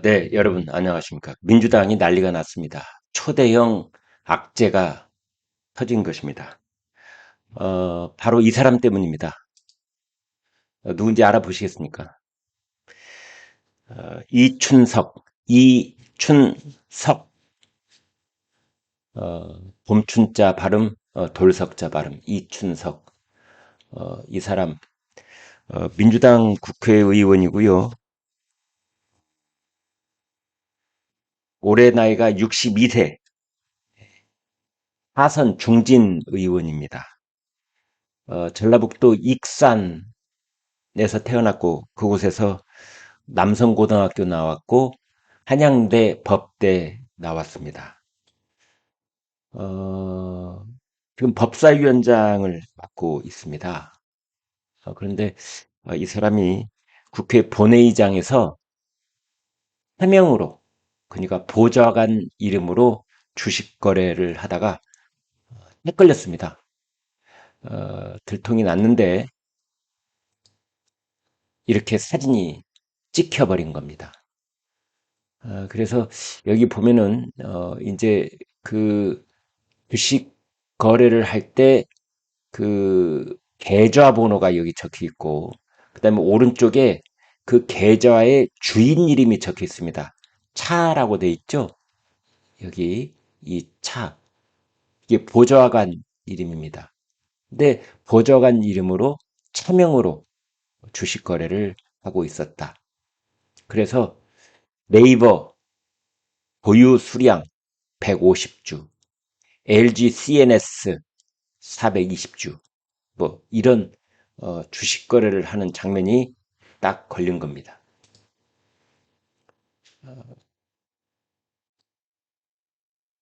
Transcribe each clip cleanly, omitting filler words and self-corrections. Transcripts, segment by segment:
네, 여러분, 안녕하십니까. 민주당이 난리가 났습니다. 초대형 악재가 터진 것입니다. 바로 이 사람 때문입니다. 누군지 알아보시겠습니까? 이춘석, 봄춘자 발음, 돌석자 발음, 이춘석. 이 사람, 민주당 국회의원이고요. 올해 나이가 62세, 하선 중진 의원입니다. 전라북도 익산에서 태어났고, 그곳에서 남성고등학교 나왔고 한양대 법대 나왔습니다. 어, 지금 법사위원장을 맡고 있습니다. 그런데 이 사람이 국회 본회의장에서 해명으로, 그러니까 보좌관 이름으로 주식 거래를 하다가 헷갈렸습니다. 들통이 났는데 이렇게 사진이 찍혀버린 겁니다. 그래서 여기 보면은 이제 그 주식 거래를 할 때 그 계좌번호가 여기 적혀 있고, 그다음에 오른쪽에 그 계좌의 주인 이름이 적혀 있습니다. 차라고 돼 있죠? 여기 이 차, 이게 보좌관 이름입니다. 근데 보좌관 이름으로 차명으로 주식 거래를 하고 있었다. 그래서 네이버 보유 수량 150주, LG CNS 420주, 뭐 이런 주식 거래를 하는 장면이 딱 걸린 겁니다.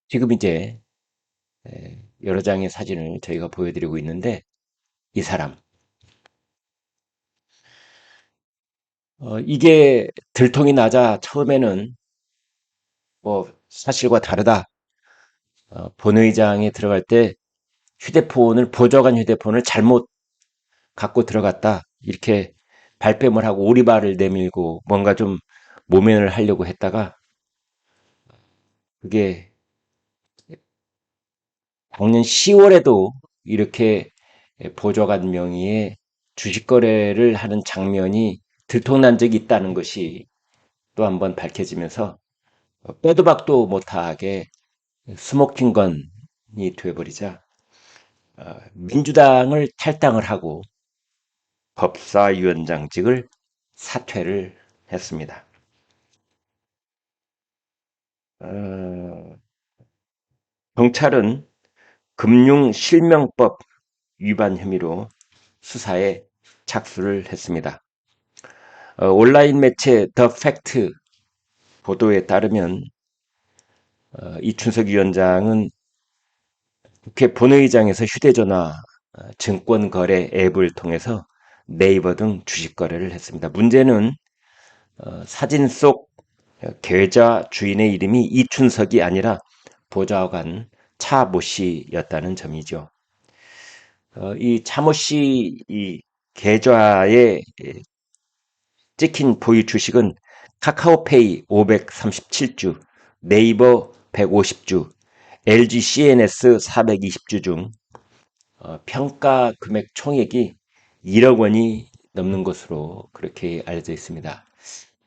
지금 이제 여러 장의 사진을 저희가 보여드리고 있는데, 이 사람, 이게 들통이 나자 처음에는 뭐 사실과 다르다. 본의장에 들어갈 때 보좌관 휴대폰을 잘못 갖고 들어갔다, 이렇게 발뺌을 하고 오리발을 내밀고 뭔가 좀 모면을 하려고 했다가, 그게 작년 10월에도 이렇게 보좌관 명의의 주식 거래를 하는 장면이 들통난 적이 있다는 것이 또 한번 밝혀지면서 빼도 박도 못하게 스모킹건이 되어버리자 민주당을 탈당을 하고 법사위원장직을 사퇴를 했습니다. 어, 경찰은 금융실명법 위반 혐의로 수사에 착수를 했습니다. 온라인 매체 더 팩트 보도에 따르면 이춘석 위원장은 국회 본회의장에서 휴대전화 증권거래 앱을 통해서 네이버 등 주식 거래를 했습니다. 문제는 사진 속 계좌 주인의 이름이 이춘석이 아니라 보좌관 차모 씨였다는 점이죠. 이 차모 씨 이 계좌에 찍힌 보유 주식은 카카오페이 537주, 네이버 150주, LG CNS 420주 중 평가 금액 총액이 1억 원이 넘는 것으로 그렇게 알려져 있습니다.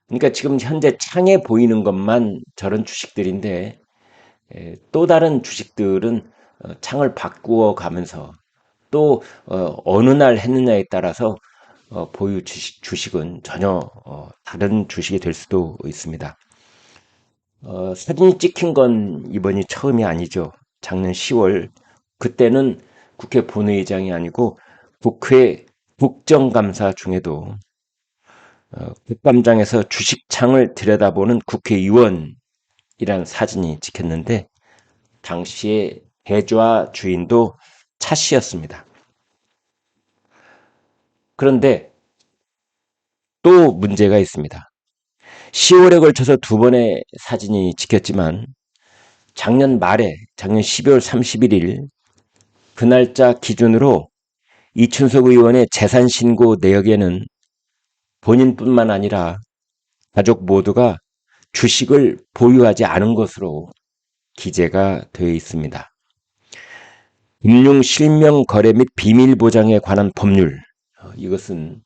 그러니까 지금 현재 창에 보이는 것만 저런 주식들인데, 또 다른 주식들은 창을 바꾸어 가면서 또 어느 날 했느냐에 따라서 보유 주식은 전혀 다른 주식이 될 수도 있습니다. 사진이 찍힌 건 이번이 처음이 아니죠. 작년 10월, 그때는 국회 본회의장이 아니고 국회 국정감사 중에도 국감장에서 주식창을 들여다보는 국회의원이라는 사진이 찍혔는데, 당시에 계좌 주인도 차 씨였습니다. 그런데 또 문제가 있습니다. 10월에 걸쳐서 두 번의 사진이 찍혔지만 작년 12월 31일 그 날짜 기준으로 이춘석 의원의 재산 신고 내역에는 본인뿐만 아니라 가족 모두가 주식을 보유하지 않은 것으로 기재가 되어 있습니다. 금융실명거래 및 비밀보장에 관한 법률, 이것은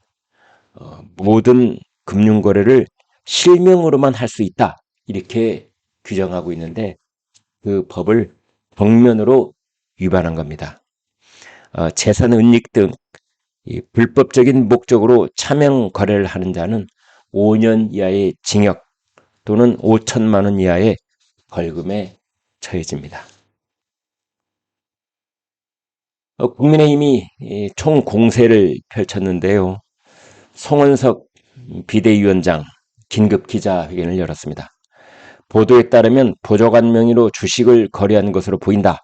모든 금융거래를 실명으로만 할 수 있다 이렇게 규정하고 있는데 그 법을 정면으로 위반한 겁니다. 재산 은닉 등 불법적인 목적으로 차명 거래를 하는 자는 5년 이하의 징역 또는 5천만 원 이하의 벌금에 처해집니다. 국민의힘이 총공세를 펼쳤는데요. 송원석 비대위원장 긴급 기자회견을 열었습니다. 보도에 따르면 보좌관 명의로 주식을 거래한 것으로 보인다.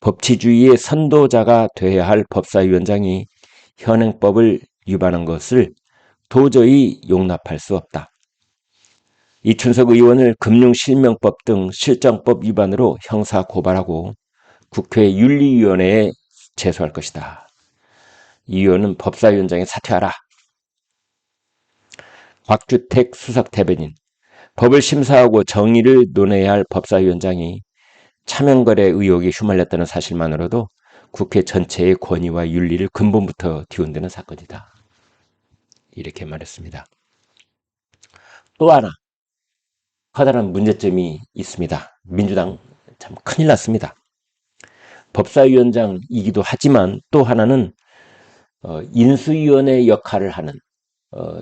법치주의의 선도자가 되어야 할 법사위원장이 현행법을 위반한 것을 도저히 용납할 수 없다. 이춘석 의원을 금융실명법 등 실정법 위반으로 형사 고발하고 국회 윤리위원회에 제소할 것이다. 이 의원은 법사위원장에 사퇴하라. 곽주택 수석대변인, 법을 심사하고 정의를 논해야 할 법사위원장이 차명거래 의혹에 휘말렸다는 사실만으로도 국회 전체의 권위와 윤리를 근본부터 뒤흔드는 사건이다. 이렇게 말했습니다. 또 하나 커다란 문제점이 있습니다. 민주당 참 큰일 났습니다. 법사위원장이기도 하지만 또 하나는 인수위원회 역할을 하는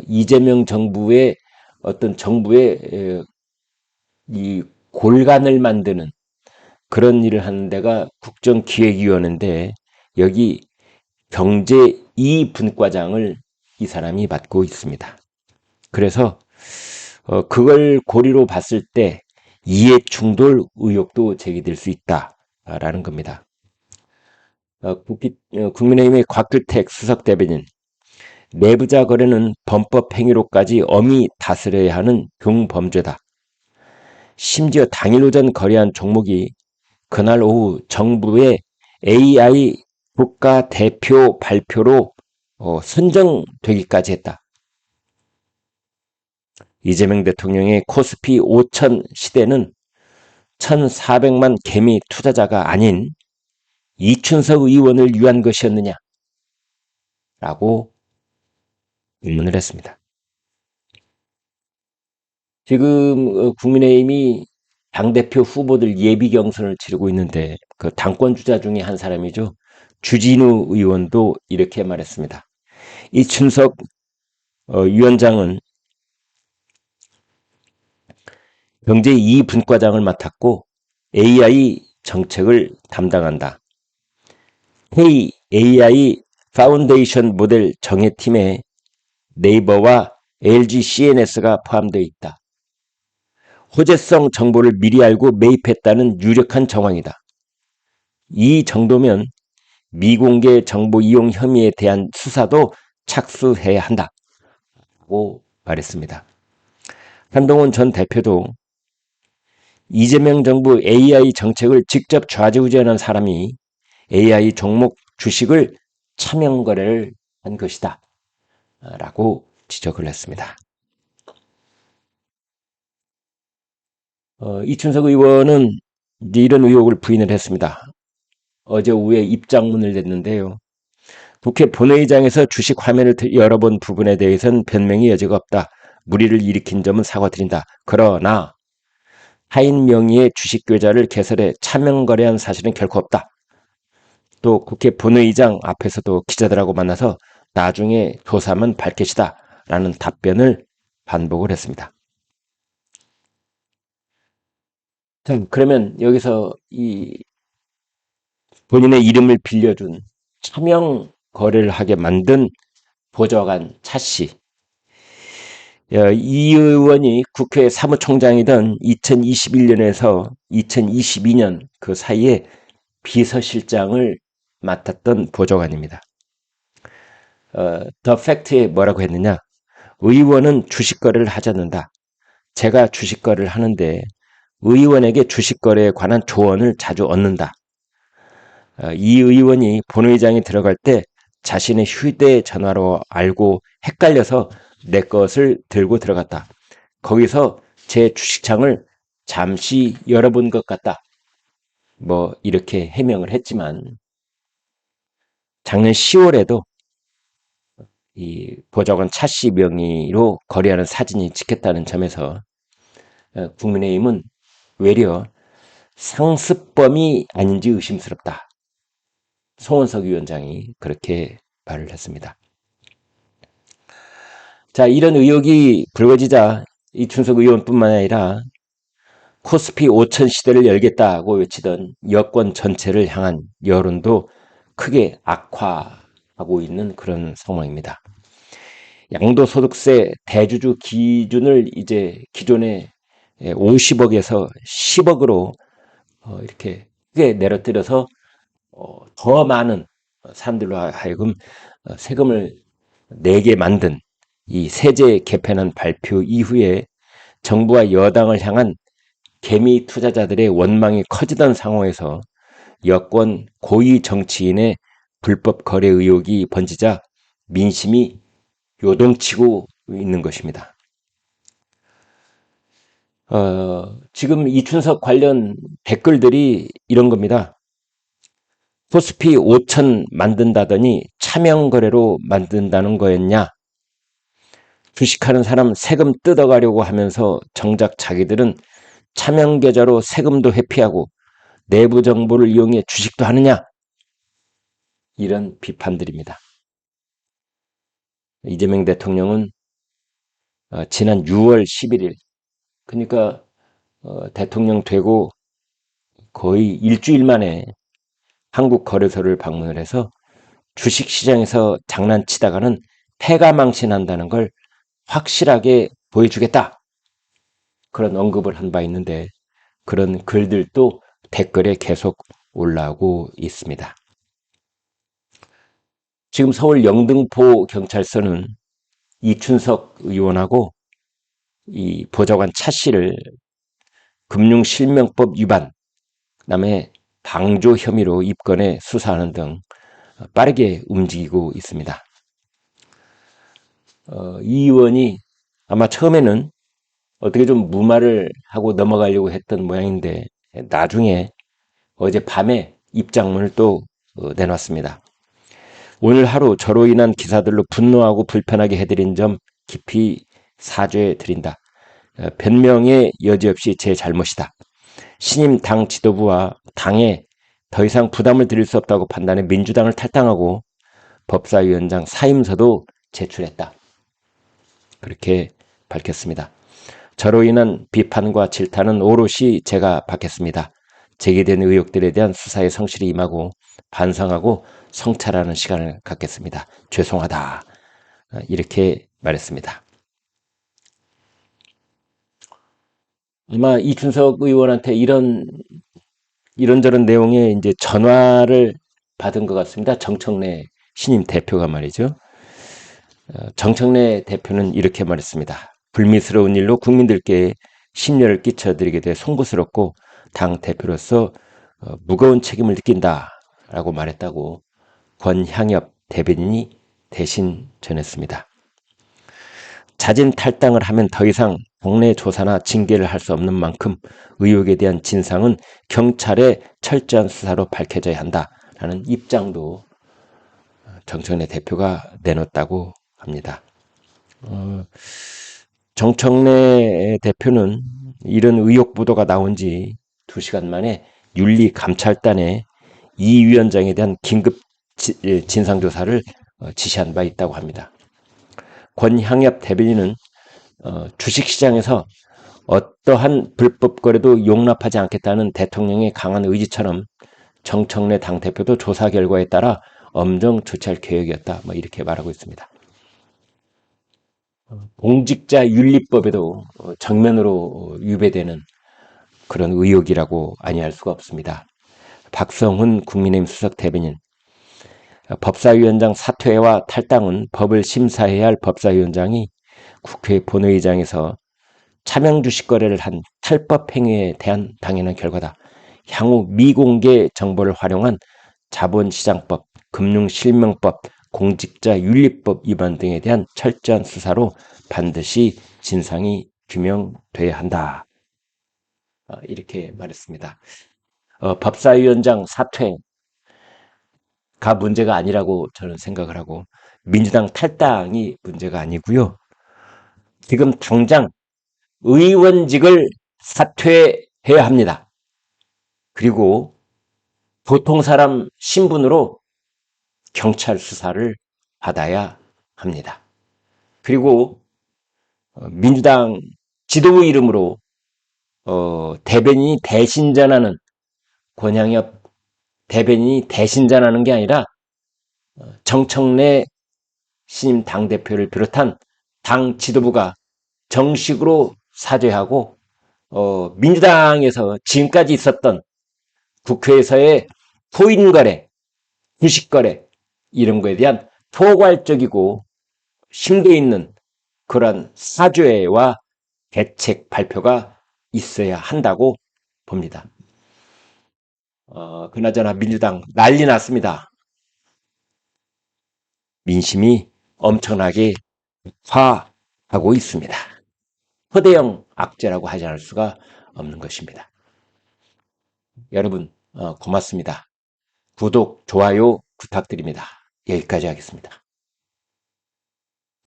이재명 정부의 어떤 정부의 이 골간을 만드는 그런 일을 하는 데가 국정기획위원회인데 여기 경제 2분과장을 이 사람이 맡고 있습니다. 그래서 그걸 고리로 봤을 때 이해충돌 의혹도 제기될 수 있다라는 겁니다. 국민의힘의 곽규택 수석대변인, 내부자 거래는 범법 행위로까지 엄히 다스려야 하는 중범죄다. 심지어 당일 오전 거래한 종목이 그날 오후 정부의 AI 국가대표 발표로 선정되기까지 했다. 이재명 대통령의 코스피 5천 시대는 1,400만 개미 투자자가 아닌 이춘석 의원을 위한 것이었느냐? 라고 질문을 했습니다. 지금 국민의힘이 당대표 후보들 예비 경선을 치르고 있는데 그 당권 주자 중에 한 사람이죠. 주진우 의원도 이렇게 말했습니다. 이춘석 위원장은 경제 2분과장을 맡았고 AI 정책을 담당한다. AI 파운데이션 모델 정예팀에 네이버와 LG CNS가 포함되어 있다. 호재성 정보를 미리 알고 매입했다는 유력한 정황이다. 이 정도면 미공개 정보 이용 혐의에 대한 수사도 착수해야 한다고 말했습니다. 한동훈 전 대표도 이재명 정부 AI 정책을 직접 좌지우지하는 사람이 AI 종목 주식을 차명 거래를 한 것이다 라고 지적을 했습니다. 이춘석 의원은 이런 의혹을 부인을 했습니다. 어제 오후에 입장문을 냈는데요. 국회 본회의장에서 주식 화면을 열어본 부분에 대해서는 변명의 여지가 없다. 무리를 일으킨 점은 사과드린다. 그러나 타인 명의의 주식 계좌를 개설해 차명 거래한 사실은 결코 없다. 또 국회 본회의장 앞에서도 기자들하고 만나서 나중에 조사하면 밝 것이다 라는 답변을 반복을 했습니다. 자, 그러면 여기서 이 본인의 이름을 빌려준 차명 거래를 하게 만든 보좌관 차씨, 이 의원이 국회 사무총장이던 2021년에서 2022년 그 사이에 비서실장을 맡았던 보좌관입니다. 더 팩트에 뭐라고 했느냐? 의원은 주식 거래를 하지 않는다. 제가 주식 거래를 하는데 의원에게 주식 거래에 관한 조언을 자주 얻는다. 이 의원이 본회의장에 들어갈 때 자신의 휴대전화로 알고 헷갈려서 내 것을 들고 들어갔다. 거기서 제 주식창을 잠시 열어본 것 같다. 뭐 이렇게 해명을 했지만 작년 10월에도 이 보좌관 차씨 명의로 거래하는 사진이 찍혔다는 점에서 국민의힘은 외려 상습범이 아닌지 의심스럽다. 송원석 위원장이 그렇게 말을 했습니다. 자, 이런 의혹이 불거지자 이춘석 의원뿐만 아니라 코스피 5천 시대를 열겠다고 외치던 여권 전체를 향한 여론도 크게 악화하고 있는 그런 상황입니다. 양도소득세 대주주 기준을 이제 기존에 50억에서 10억으로 이렇게 크게 내려뜨려서 더 많은 사람들로 하여금 세금을 내게 만든 이 세제 개편안 발표 이후에 정부와 여당을 향한 개미 투자자들의 원망이 커지던 상황에서 여권 고위 정치인의 불법 거래 의혹이 번지자 민심이 요동치고 있는 것입니다. 지금 이춘석 관련 댓글들이 이런 겁니다. 코스피 5천 만든다더니 차명거래로 만든다는 거였냐? 주식하는 사람 세금 뜯어가려고 하면서 정작 자기들은 차명계좌로 세금도 회피하고 내부 정보를 이용해 주식도 하느냐? 이런 비판들입니다. 이재명 대통령은 지난 6월 11일 그러니까 대통령 되고 거의 일주일 만에 한국거래소를 방문을 해서 주식시장에서 장난치다가는 패가 망신한다는 걸 확실하게 보여주겠다. 그런 언급을 한 바 있는데 그런 글들도 댓글에 계속 올라오고 있습니다. 지금 서울 영등포 경찰서는 이춘석 의원하고 이 보좌관 차 씨를 금융실명법 위반, 그다음에 방조 혐의로 입건해 수사하는 등 빠르게 움직이고 있습니다. 이 의원이 아마 처음에는 어떻게 좀 무마를 하고 넘어가려고 했던 모양인데 나중에 어젯밤에 입장문을 또 내놨습니다. 오늘 하루 저로 인한 기사들로 분노하고 불편하게 해드린 점 깊이 사죄드린다. 변명의 여지 없이 제 잘못이다. 신임 당 지도부와 당에 더 이상 부담을 드릴 수 없다고 판단해 민주당을 탈당하고 법사위원장 사임서도 제출했다. 그렇게 밝혔습니다. 저로 인한 비판과 질타는 오롯이 제가 받겠습니다. 제기된 의혹들에 대한 수사에 성실히 임하고 반성하고 성찰하는 시간을 갖겠습니다. 죄송하다. 이렇게 말했습니다. 아마 이춘석 의원한테 이런저런 내용의 이제 전화를 받은 것 같습니다. 정청래 신임 대표가 말이죠. 정청래 대표는 이렇게 말했습니다. 불미스러운 일로 국민들께 심려를 끼쳐드리게 돼 송구스럽고 당 대표로서 무거운 책임을 느낀다라고 말했다고 권향엽 대변인이 대신 전했습니다. 자진 탈당을 하면 더 이상 국내 조사나 징계를 할 수 없는 만큼 의혹에 대한 진상은 경찰의 철저한 수사로 밝혀져야 한다라는 입장도 정청래 대표가 내놓았다고 합니다. 정청래 대표는 이런 의혹 보도가 나온 지 2시간 만에 윤리감찰단에 이 위원장에 대한 긴급 진상조사를 지시한 바 있다고 합니다. 권향엽 대변인은 주식시장에서 어떠한 불법 거래도 용납하지 않겠다는 대통령의 강한 의지처럼 정청래 당대표도 조사 결과에 따라 엄정 조치할 계획이었다. 이렇게 말하고 있습니다. 공직자윤리법에도 정면으로 위배되는 그런 의혹이라고 아니할 수가 없습니다. 박성훈 국민의힘 수석 대변인, 법사위원장 사퇴와 탈당은 법을 심사해야 할 법사위원장이 국회 본회의장에서 차명주식 거래를 한 탈법 행위에 대한 당연한 결과다. 향후 미공개 정보를 활용한 자본시장법, 금융실명법, 공직자윤리법 위반 등에 대한 철저한 수사로 반드시 진상이 규명돼야 한다. 이렇게 말했습니다. 법사위원장 사퇴가 문제가 아니라고 저는 생각을 하고 민주당 탈당이 문제가 아니고요. 지금 당장 의원직을 사퇴해야 합니다. 그리고 보통 사람 신분으로 경찰 수사를 받아야 합니다. 그리고 민주당 지도부 이름으로 대변인이 대신전하는 권양엽 대변인이 대신전하는 게 아니라 정청래 신임 당대표를 비롯한 당 지도부가 정식으로 사죄하고 민주당에서 지금까지 있었던 국회에서의 토인거래, 주식거래 이런 거에 대한 포괄적이고 심도 있는 그런 사죄와 대책 발표가 있어야 한다고 봅니다. 그나저나 민주당 난리 났습니다. 민심이 엄청나게 화하고 있습니다. 허대형 악재라고 하지 않을 수가 없는 것입니다. 여러분 고맙습니다. 구독, 좋아요 부탁드립니다. 여기까지 하겠습니다.